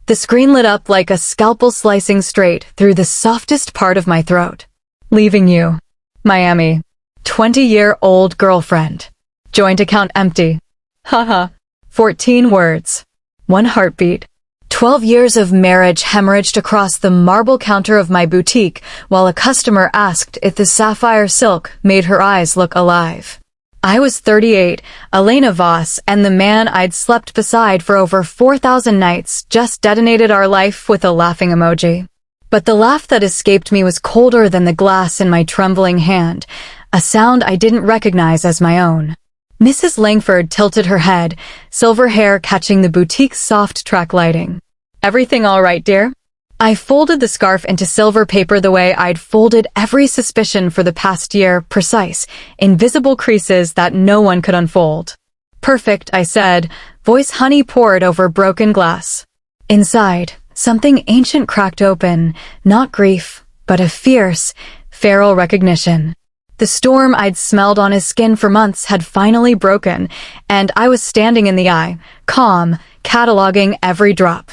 The screen lit up like a scalpel slicing straight through the softest part of my throat. Leaving you. Miami. 20-year-old girlfriend. Joint account empty. Haha. 14 words. 1 heartbeat. 12 years of marriage hemorrhaged across the marble counter of my boutique while a customer asked if the sapphire silk made her eyes look alive. I was 38, Elena Voss, and the man I'd slept beside for over 4,000 nights just detonated our life with a laughing emoji. But the laugh that escaped me was colder than the glass in my trembling hand, a sound I didn't recognize as my own. Mrs. Langford tilted her head, silver hair catching the boutique's soft track lighting. Everything all right, dear? I folded the scarf into silver paper the way I'd folded every suspicion for the past year, precise, invisible creases that no one could unfold. Perfect, I said, voice honey poured over broken glass. Inside, something ancient cracked open, not grief, but a fierce, feral recognition. The storm I'd smelled on his skin for months had finally broken, and I was standing in the eye, calm, cataloging every drop.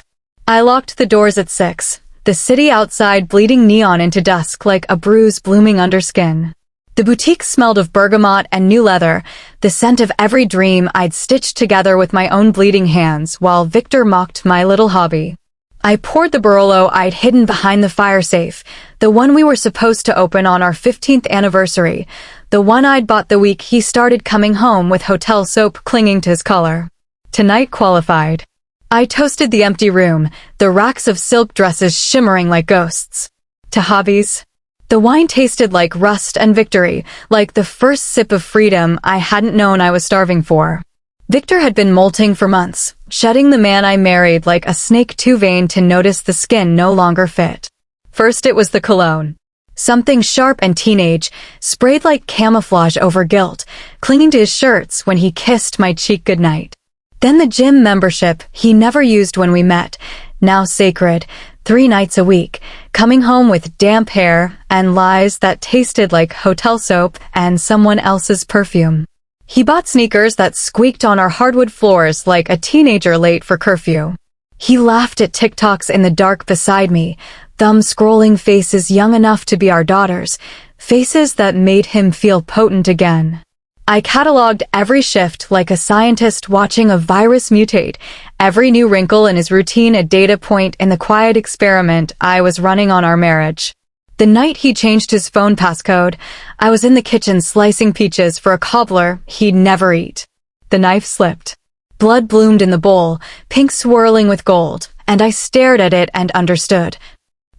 I locked the doors at 6, the city outside bleeding neon into dusk like a bruise blooming under skin. The boutique smelled of bergamot and new leather, the scent of every dream I'd stitched together with my own bleeding hands while Victor mocked my little hobby. I poured the Barolo I'd hidden behind the fire safe, the one we were supposed to open on our 15th anniversary, the one I'd bought the week he started coming home with hotel soap clinging to his collar. Tonight qualified. I toasted the empty room, the racks of silk dresses shimmering like ghosts. To hobbies. The wine tasted like rust and victory, like the first sip of freedom I hadn't known I was starving for. Victor had been molting for months, shedding the man I married like a snake too vain to notice the skin no longer fit. First it was the cologne. Something sharp and teenage, sprayed like camouflage over guilt, clinging to his shirts when he kissed my cheek goodnight. Then the gym membership he never used when we met, now sacred, 3 nights a week, coming home with damp hair and lies that tasted like hotel soap and someone else's perfume. He bought sneakers that squeaked on our hardwood floors like a teenager late for curfew. He laughed at TikToks in the dark beside me, thumb-scrolling faces young enough to be our daughters, faces that made him feel potent again. I cataloged every shift like a scientist watching a virus mutate, every new wrinkle in his routine a data point in the quiet experiment I was running on our marriage. The night he changed his phone passcode, I was in the kitchen slicing peaches for a cobbler he'd never eat. The knife slipped. Blood bloomed in the bowl, pink swirling with gold, and I stared at it and understood.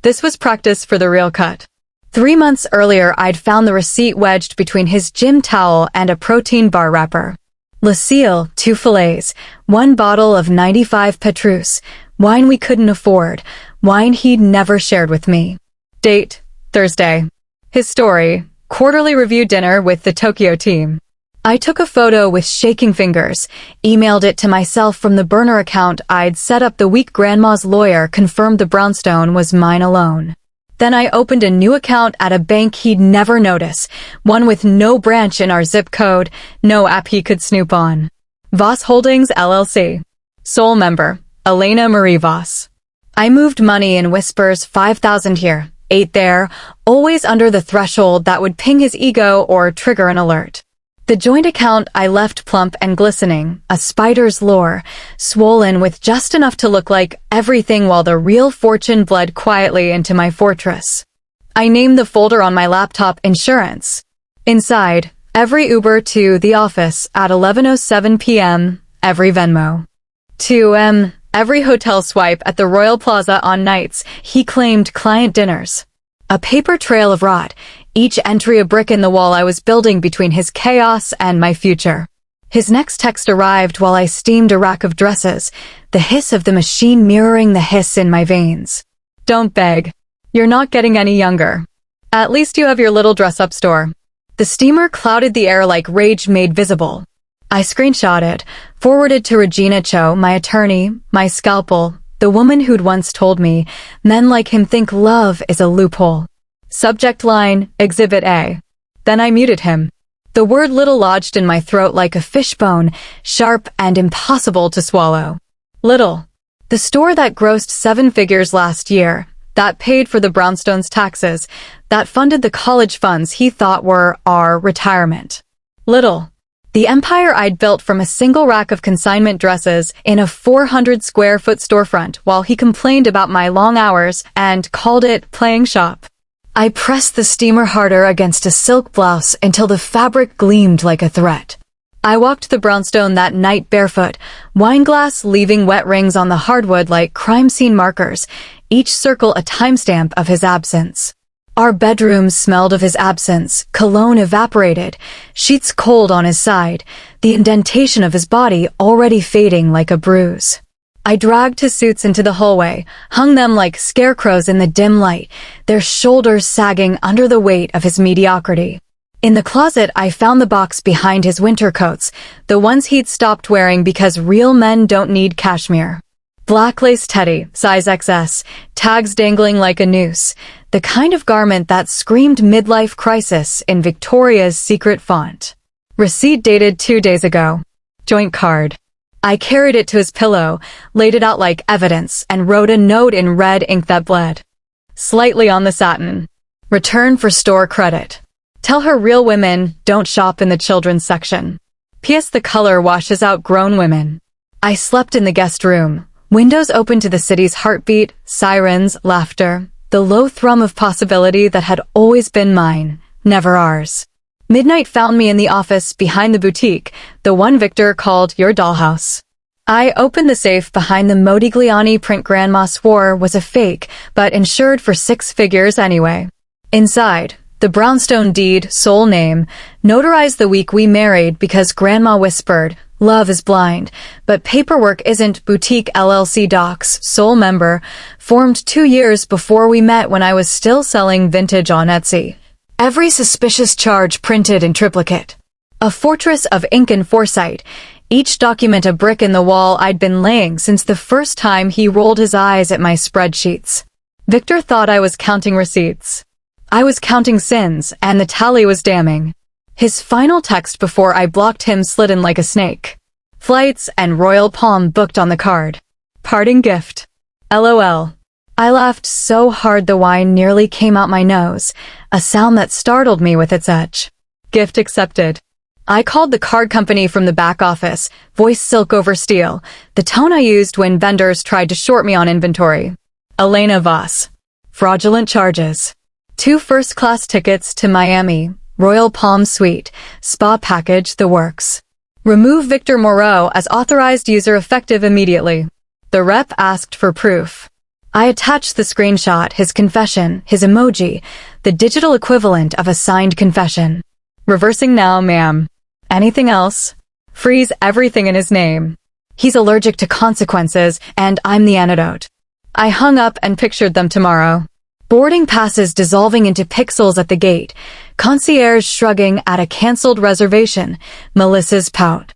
This was practice for the real cut. 3 months earlier, I'd found the receipt wedged between his gym towel and a protein bar wrapper. Lucille, 2 fillets, 1 bottle of 95 Petrus, wine we couldn't afford, wine he'd never shared with me. Date, Thursday. His story, quarterly review dinner with the Tokyo team. I took a photo with shaking fingers, emailed it to myself from the burner account I'd set up the week grandma's lawyer confirmed the brownstone was mine alone. Then I opened a new account at a bank he'd never notice, one with no branch in our zip code, no app he could snoop on. Voss Holdings, LLC. Sole member, Elena Marie Voss. I moved money in whispers, 5,000 here, 8 there, always under the threshold that would ping his ego or trigger an alert. The joint account I left plump and glistening, a spider's lure, swollen with just enough to look like everything while the real fortune bled quietly into my fortress. I named the folder on my laptop Insurance. Inside, every Uber to the office at 11:07 p.m., every Venmo. 2 every hotel swipe at the Royal Plaza on nights he claimed client dinners. A paper trail of rot, each entry a brick in the wall I was building between his chaos and my future. His next text arrived while I steamed a rack of dresses, the hiss of the machine mirroring the hiss in my veins. Don't beg. You're not getting any younger. At least you have your little dress-up store. The steamer clouded the air like rage made visible. I screenshot it, forwarded to Regina Cho, my attorney, my scalpel, the woman who'd once told me, men like him think love is a loophole. Subject line, Exhibit A. Then I muted him. The word little lodged in my throat like a fishbone, sharp and impossible to swallow. Little. The store that grossed 7 figures last year, that paid for the brownstones' taxes, that funded the college funds he thought were our retirement. Little. The empire I'd built from a single rack of consignment dresses in a 400-square-foot storefront while he complained about my long hours and called it playing shop. I pressed the steamer harder against a silk blouse until the fabric gleamed like a threat. I walked the brownstone that night barefoot, wine glass leaving wet rings on the hardwood like crime scene markers, each circle a timestamp of his absence. Our bedroom smelled of his absence, cologne evaporated, sheets cold on his side, the indentation of his body already fading like a bruise. I dragged his suits into the hallway, hung them like scarecrows in the dim light, their shoulders sagging under the weight of his mediocrity. In the closet, I found the box behind his winter coats, the ones he'd stopped wearing because real men don't need cashmere. Black lace teddy, size XS, tags dangling like a noose, the kind of garment that screamed midlife crisis in Victoria's Secret font. Receipt dated 2 days ago. Joint card. I carried it to his pillow, laid it out like evidence, and wrote a note in red ink that bled. Slightly on the satin. Return for store credit. Tell her real women don't shop in the children's section. P.S. The color washes out grown women. I slept in the guest room. Windows open to the city's heartbeat, sirens, laughter, the low thrum of possibility that had always been mine, never ours. Midnight found me in the office behind the boutique, the one Victor called your dollhouse. I opened the safe behind the Modigliani print Grandma swore was a fake, but insured for 6 figures anyway. Inside, the brownstone deed, sole name, notarized the week we married because Grandma whispered, love is blind, but paperwork isn't. Boutique LLC docs, sole member, formed 2 years before we met when I was still selling vintage on Etsy. Every suspicious charge printed in triplicate. A fortress of ink and foresight, each document a brick in the wall I'd been laying since the first time he rolled his eyes at my spreadsheets. Victor thought I was counting receipts. I was counting sins, and the tally was damning. His final text before I blocked him slid in like a snake. Flights and Royal Palm booked on the card. Parting gift. LOL. I laughed so hard the wine nearly came out my nose, a sound that startled me with its edge. Gift accepted. I called the card company from the back office, voice silk over steel, the tone I used when vendors tried to short me on inventory. Elena Voss. Fraudulent charges. 2 first-class tickets to Miami, Royal Palm Suite, spa package, the works. Remove Victor Moreau as authorized user effective immediately. The rep asked for proof. I attached the screenshot, his confession, his emoji, the digital equivalent of a signed confession. Reversing now, ma'am. Anything else? Freeze everything in his name. He's allergic to consequences, and I'm the antidote. I hung up and pictured them tomorrow. Boarding passes dissolving into pixels at the gate, concierge shrugging at a cancelled reservation, Melissa's pout.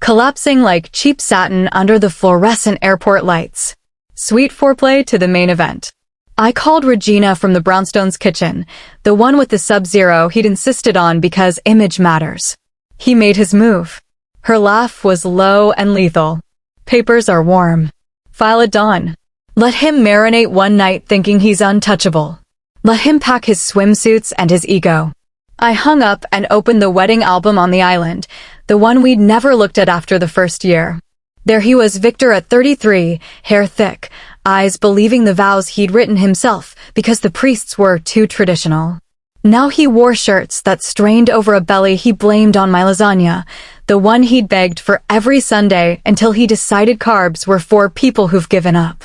Collapsing like cheap satin under the fluorescent airport lights. Sweet foreplay to the main event. I called Regina from the Brownstones kitchen, the one with the Sub-Zero he'd insisted on because image matters. He made his move. Her laugh was low and lethal. Papers are warm. File at dawn. Let him marinate one night thinking he's untouchable. Let him pack his swimsuits and his ego. I hung up and opened the wedding album on the island, the one we'd never looked at after the first year. There he was, Victor at 33, hair thick, eyes believing the vows he'd written himself because the priests were too traditional. Now he wore shirts that strained over a belly he blamed on my lasagna, the one he'd begged for every Sunday until he decided carbs were for people who've given up.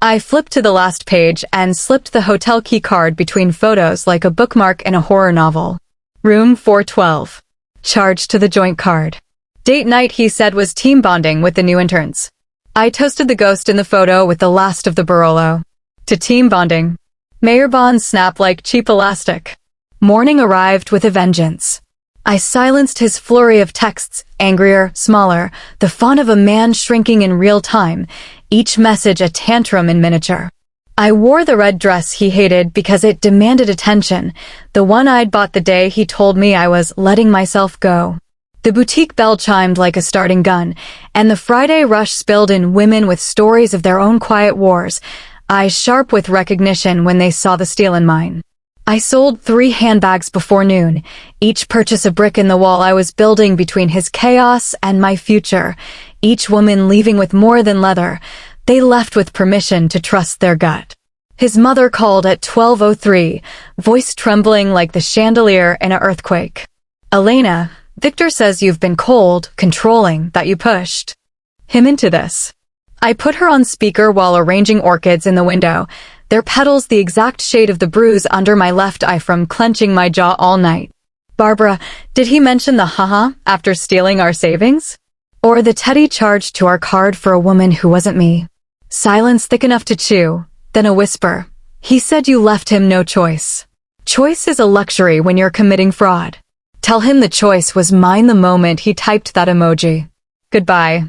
I flipped to the last page and slipped the hotel key card between photos like a bookmark in a horror novel. Room 412. Charged to the joint card. Date night he said was team bonding with the new interns. I toasted the ghost in the photo with the last of the Barolo. To team bonding. Mayor bonds snap like cheap elastic. Morning arrived with a vengeance. I silenced his flurry of texts, angrier, smaller, the font of a man shrinking in real time, each message a tantrum in miniature. I wore the red dress he hated because it demanded attention, the one I'd bought the day he told me I was letting myself go. The boutique bell chimed like a starting gun, and the Friday rush spilled in women with stories of their own quiet wars, eyes sharp with recognition when they saw the steel in mine. I sold 3 handbags before noon, each purchase a brick in the wall I was building between his chaos and my future, each woman leaving with more than leather. They left with permission to trust their gut. His mother called at 12:03, voice trembling like the chandelier in an earthquake. "Elena, Victor says you've been cold, controlling, that you pushed him into this." I put her on speaker while arranging orchids in the window, their petals the exact shade of the bruise under my left eye from clenching my jaw all night. "Barbara, did he mention the haha after stealing our savings? Or the teddy charged to our card for a woman who wasn't me?" Silence thick enough to chew, then a whisper. "He said you left him no choice." Choice is a luxury when you're committing fraud. Tell him the choice was mine the moment he typed that emoji. Goodbye.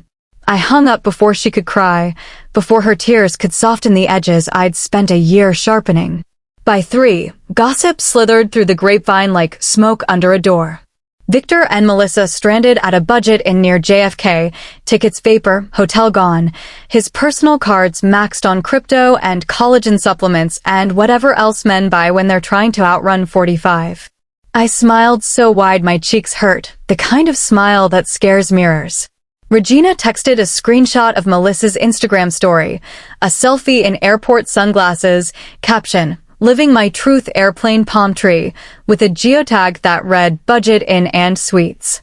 I hung up before she could cry, before her tears could soften the edges I'd spent a year sharpening. By 3, gossip slithered through the grapevine like smoke under a door. Victor and Melissa stranded at a budget inn near JFK, tickets vapor, hotel gone, his personal cards maxed on crypto and collagen supplements and whatever else men buy when they're trying to outrun 45. I smiled so wide my cheeks hurt, the kind of smile that scares mirrors. Regina texted a screenshot of Melissa's Instagram story, a selfie in airport sunglasses, caption, "Living my truth airplane palm tree," with a geotag that read budget inn and suites.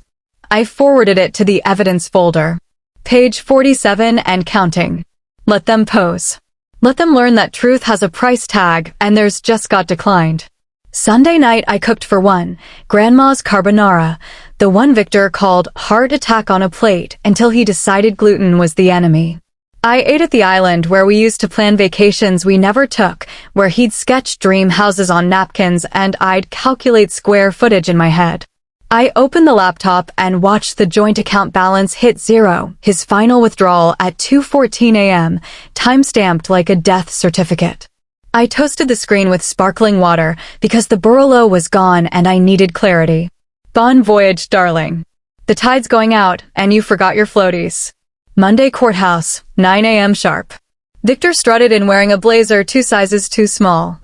I forwarded it to the evidence folder. Page 47 and counting. Let them pose. Let them learn that truth has a price tag and theirs just got declined. Sunday night I cooked for one, Grandma's carbonara, the one Victor called heart attack on a plate until he decided gluten was the enemy. I ate at the island where we used to plan vacations we never took, where he'd sketch dream houses on napkins and I'd calculate square footage in my head. I opened the laptop and watched the joint account balance hit 0, his final withdrawal at 2:14 a.m., time-stamped like a death certificate. I toasted the screen with sparkling water because the Barolo was gone and I needed clarity. Bon voyage, darling. The tide's going out and you forgot your floaties. Monday courthouse, 9 a.m. sharp. Victor strutted in wearing a blazer 2 sizes too small.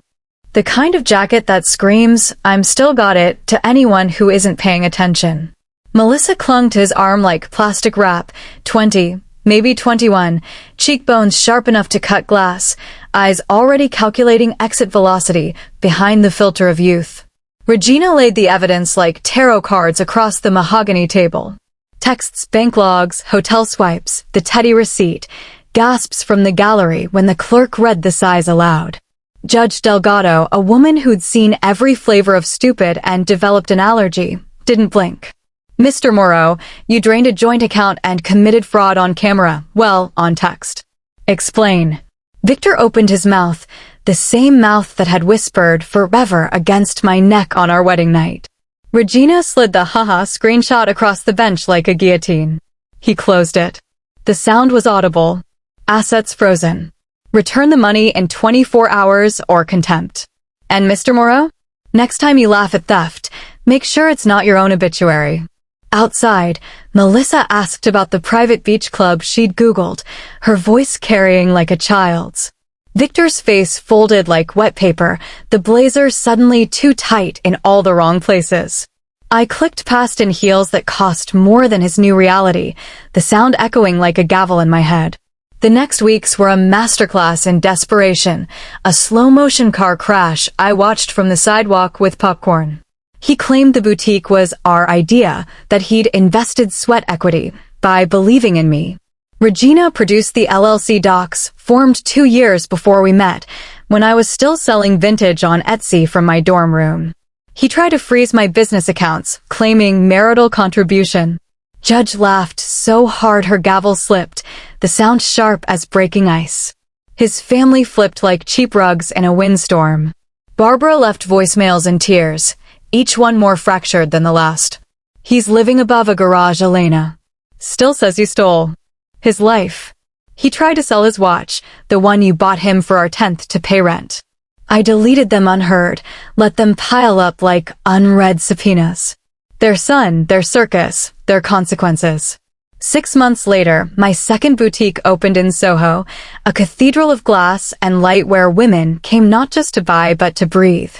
The kind of jacket that screams, "I'm still got it," to anyone who isn't paying attention. Melissa clung to his arm like plastic wrap, 20, maybe 21, cheekbones sharp enough to cut glass, eyes already calculating exit velocity behind the filter of youth. Regina laid the evidence like tarot cards across the mahogany table. Texts, bank logs, hotel swipes, the teddy receipt, gasps from the gallery when the clerk read the size aloud. Judge Delgado, a woman who'd seen every flavor of stupid and developed an allergy, didn't blink. "Mr. Moreau, you drained a joint account and committed fraud on camera, well, on text. Explain." Victor opened his mouth, the same mouth that had whispered forever against my neck on our wedding night. Regina slid the haha screenshot across the bench like a guillotine. He closed it. The sound was audible. Assets frozen. Return the money in 24 hours or contempt. And Mr. Moreau? Next time you laugh at theft, make sure it's not your own obituary. Outside, Melissa asked about the private beach club she'd Googled, her voice carrying like a child's. Victor's face folded like wet paper, the blazer suddenly too tight in all the wrong places. I clicked past in heels that cost more than his new reality, the sound echoing like a gavel in my head. The next weeks were a masterclass in desperation, a slow-motion car crash I watched from the sidewalk with popcorn. He claimed the boutique was our idea, that he'd invested sweat equity by believing in me. Regina produced the LLC docs, formed 2 years before we met, when I was still selling vintage on Etsy from my dorm room. He tried to freeze my business accounts, claiming marital contribution. Judge laughed so hard her gavel slipped, the sound sharp as breaking ice. His family flipped like cheap rugs in a windstorm. Barbara left voicemails in tears, each one more fractured than the last. "He's living above a garage, Elena. Still says you stole his life. He tried to sell his watch, the one you bought him for our 10th to pay rent." I deleted them unheard, let them pile up like unread subpoenas. Their son, their circus, their consequences. 6 months later, my second boutique opened in Soho, a cathedral of glass and light where women came not just to buy but to breathe.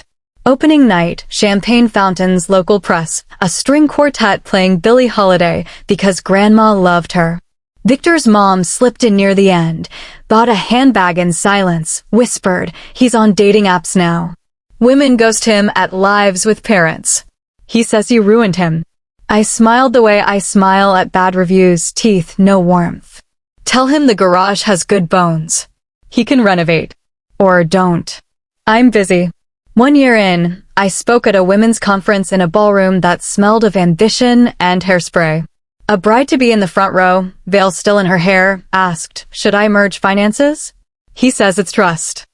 Opening night, champagne fountains, local press, a string quartet playing Billie Holiday because grandma loved her. Victor's mom slipped in near the end, bought a handbag in silence, whispered, "He's on dating apps now." Women ghost him at lives with parents. He says you ruined him. I smiled the way I smile at bad reviews, teeth, no warmth. Tell him the garage has good bones. He can renovate. Or don't. I'm busy. 1 year in, I spoke at a women's conference in a ballroom that smelled of ambition and hairspray. A bride-to-be in the front row, veil still in her hair, asked, "Should I merge finances?" He says it's trust.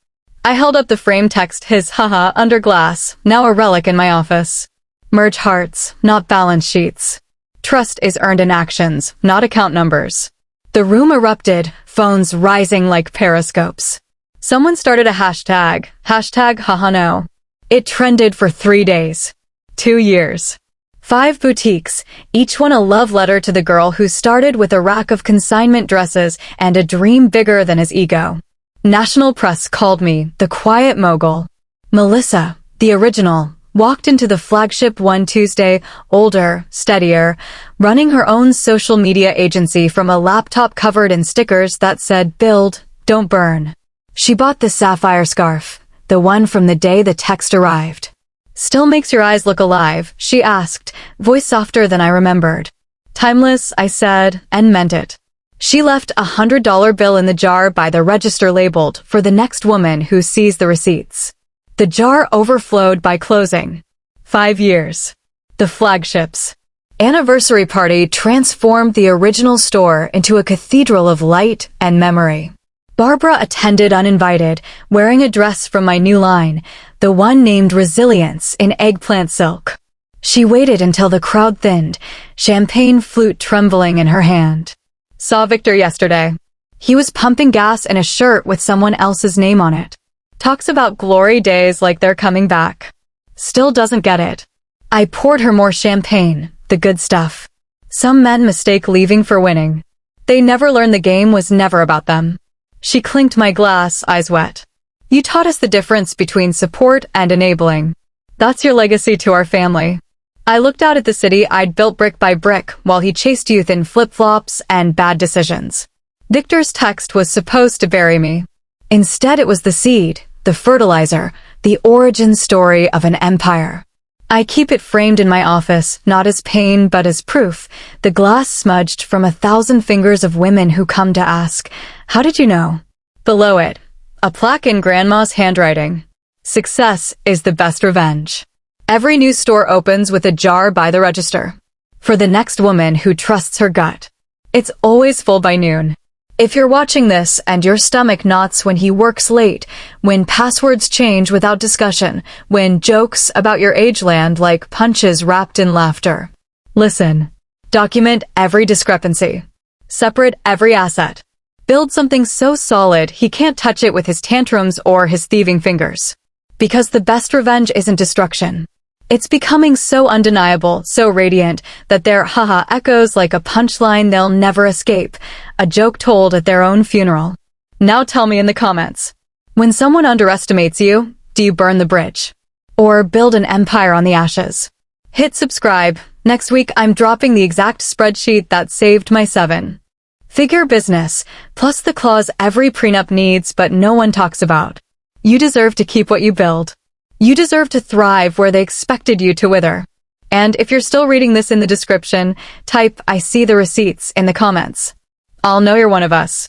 I held up the frame text, his haha, under glass, now a relic in my office. Merge hearts, not balance sheets. Trust is earned in actions, not account numbers. The room erupted, phones rising like periscopes. Someone started a hashtag haha no. It trended for 3 days. 2 years. 5 boutiques, each one a love letter to the girl who started with a rack of consignment dresses and a dream bigger than his ego. National press called me the quiet mogul. Melissa, the original, walked into the flagship one Tuesday, older, steadier, running her own social media agency from a laptop covered in stickers that said, "Build, don't burn." She bought the sapphire scarf, the one from the day the text arrived. "Still makes your eyes look alive?" she asked, voice softer than I remembered. "Timeless," I said, and meant it. She left a $100 bill in the jar by the register labeled, "For the next woman who sees the receipts." The jar overflowed by closing. 5 years. The flagship's anniversary party transformed the original store into a cathedral of light and memory. Barbara attended uninvited, wearing a dress from my new line, the one named Resilience in eggplant silk. She waited until the crowd thinned, champagne flute trembling in her hand. Saw Victor yesterday. He was pumping gas in a shirt with someone else's name on it. Talks about glory days like they're coming back. Still doesn't get it. I poured her more champagne, the good stuff. Some men mistake leaving for winning. They never learn the game was never about them. She clinked my glass, eyes wet. "You taught us the difference between support and enabling. That's your legacy to our family." I looked out at the city I'd built brick by brick while he chased youth in flip-flops and bad decisions. Victor's text was supposed to bury me. Instead, it was the seed, the fertilizer, the origin story of an empire. I keep it framed in my office, not as pain but as proof, the glass smudged from 1,000 fingers of women who come to ask, "How did you know?" Below it, a plaque in grandma's handwriting. "Success is the best revenge." Every new store opens with a jar by the register. For the next woman who trusts her gut. It's always full by noon. If you're watching this and your stomach knots when he works late, when passwords change without discussion, when jokes about your age land like punches wrapped in laughter. Listen. Document every discrepancy. Separate every asset. Build something so solid he can't touch it with his tantrums or his thieving fingers. Because the best revenge isn't destruction. It's becoming so undeniable, so radiant, that their haha echoes like a punchline they'll never escape, a joke told at their own funeral. Now tell me in the comments. When someone underestimates you, do you burn the bridge? Or build an empire on the ashes? Hit subscribe. Next week I'm dropping the exact spreadsheet that saved my 7-figure business, plus the clause every prenup needs but no one talks about. You deserve to keep what you build. You deserve to thrive where they expected you to wither. And if you're still reading this in the description, type "I see the receipts" in the comments. I'll know you're one of us.